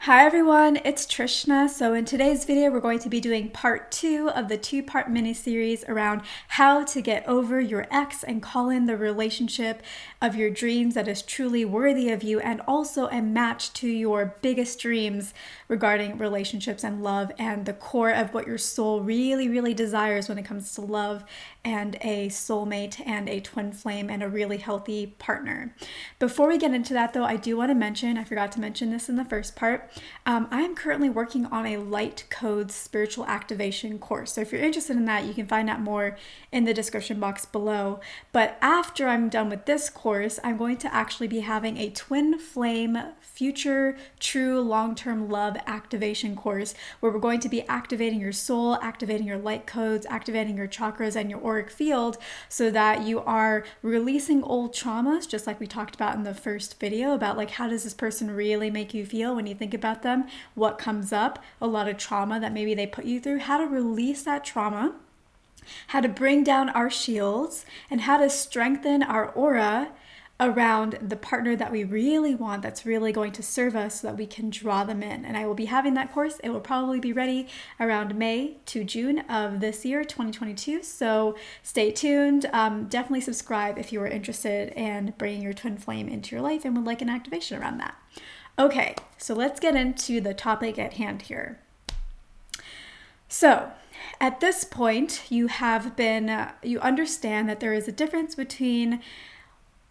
Hi everyone, it's Trishna. So in today's video, we're going to be doing part 2 of the 2-part mini-series around how to get over your ex and call in the relationship of your dreams that is truly worthy of you and also a match to your biggest dreams regarding relationships and love and the core of what your soul really desires when it comes to love and a soulmate and a twin flame and a really healthy partner. Before we get into that though, I do want to mention, I forgot to mention this in the first part, I am currently working on a light codes spiritual activation course. So if you're interested in that, you can find out more in the description box below. But after I'm done with this course, I'm going to actually be having a twin flame future true long-term love activation course where we're going to be activating your soul, activating your light codes, activating your chakras and your auric field so that you are releasing old traumas, just like we talked about in the first video about like how does this person really make you feel when you think about them, what comes up, a lot of trauma that maybe they put you through, how to release that trauma, how to bring down our shields, and how to strengthen our aura around the partner that we really want that's really going to serve us so that we can draw them in. And I will be having that course. It will probably be ready around May to June of this year, 2022. So stay tuned. Definitely subscribe if you are interested in bringing your twin flame into your life and would like an activation around that. Okay, so let's get into the topic at hand here. So at this point, you understand that there is a difference between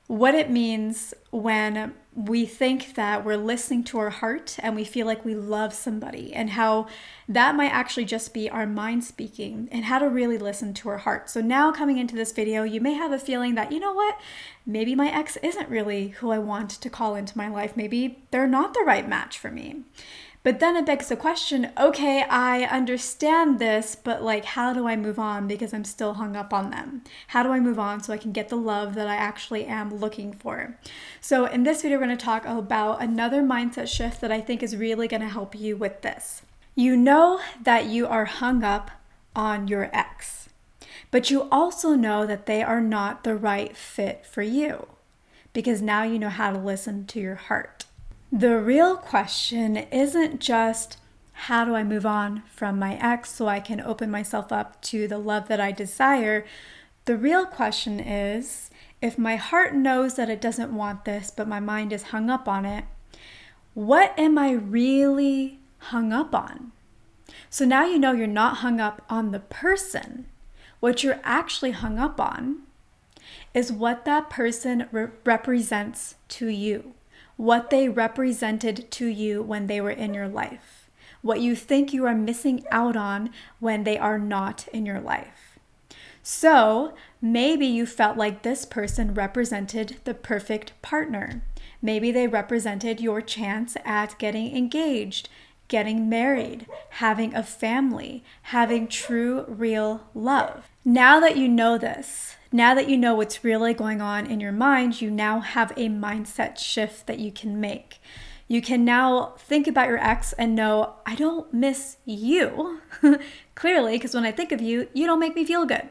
what it means when we think that we're listening to our heart and we feel like we love somebody, and how that might actually just be our mind speaking, and how to really listen to our heart. So now coming into this video, you may have a feeling that, you know what, maybe my ex isn't really who I want to call into my life. Maybe they're not the right match for me. But then it begs the question, okay, I understand this, but like, how do I move on because I'm still hung up on them? How do I move on so I can get the love that I actually am looking for? So in this video, we're going to talk about another mindset shift that I think is really going to help you with this. You know that you are hung up on your ex, but you also know that they are not the right fit for you because now you know how to listen to your heart. The real question isn't just how do I move on from my ex so I can open myself up to the love that I desire. The real question is, if my heart knows that it doesn't want this, but my mind is hung up on it, what am I really hung up on? So now you know you're not hung up on the person. What you're actually hung up on is what that person represents to you. What they represented to you when they were in your life, what you think you are missing out on when they are not in your life. So maybe you felt like this person represented the perfect partner. Maybe they represented your chance at getting engaged, getting married, having a family, having true, real love. Now that you know this, now that you know what's really going on in your mind, you now have a mindset shift that you can make. You can now think about your ex and know, I don't miss you, clearly, because when I think of you, you don't make me feel good.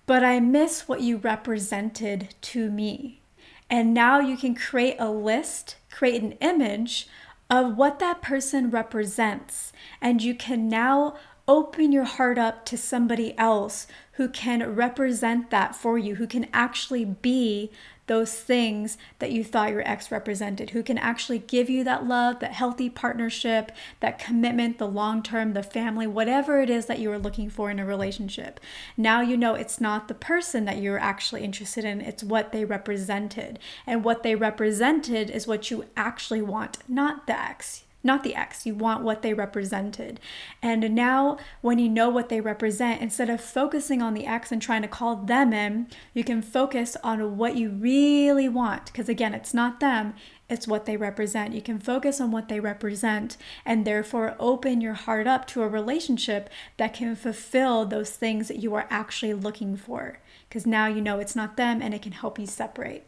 But I miss what you represented to me. And now you can create a list, create an image of what that person represents. And you can now open your heart up to somebody else who can represent that for you, who can actually be those things that you thought your ex represented, who can actually give you that love, that healthy partnership, that commitment, the long term, the family, whatever it is that you are looking for in a relationship. Now you know it's not the person that you're actually interested in, it's what they represented. And what they represented is what you actually want, not the ex. Not the ex, you want what they represented. And now when you know what they represent, instead of focusing on the ex and trying to call them in, you can focus on what you really want. Because again, it's not them, it's what they represent. You can focus on what they represent and therefore open your heart up to a relationship that can fulfill those things that you are actually looking for. Because now you know it's not them and it can help you separate.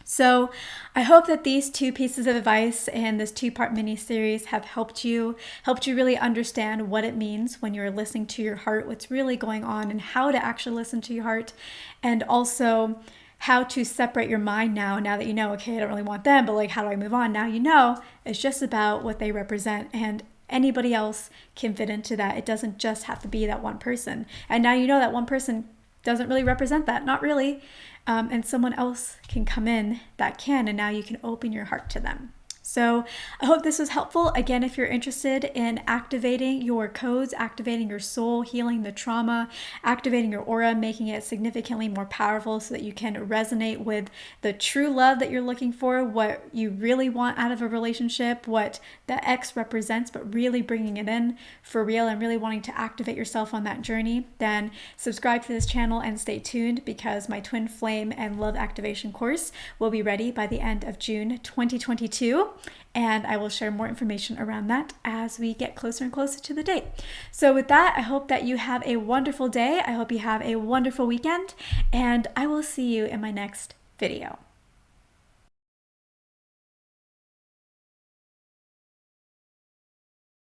So I hope that these 2 pieces of advice and this 2-part mini-series have helped you really understand what it means when you're listening to your heart, what's really going on and how to actually listen to your heart, and also how to separate your mind now that you know, okay, I don't really want them, but like, how do I move on? Now you know it's just about what they represent, and anybody else can fit into that. It doesn't just have to be that one person. And now you know that one person doesn't really represent that, not really. And someone else can come in that can, and now you can open your heart to them. So I hope this was helpful. Again, if you're interested in activating your codes, activating your soul, healing the trauma, activating your aura, making it significantly more powerful so that you can resonate with the true love that you're looking for, what you really want out of a relationship, what the X represents, but really bringing it in for real and really wanting to activate yourself on that journey, then subscribe to this channel and stay tuned, because my Twin Flame and Love Activation course will be ready by the end of June 2022. And I will share more information around that as we get closer and closer to the date. So with that, I hope that you have a wonderful day. I hope you have a wonderful weekend, and I will see you in my next video.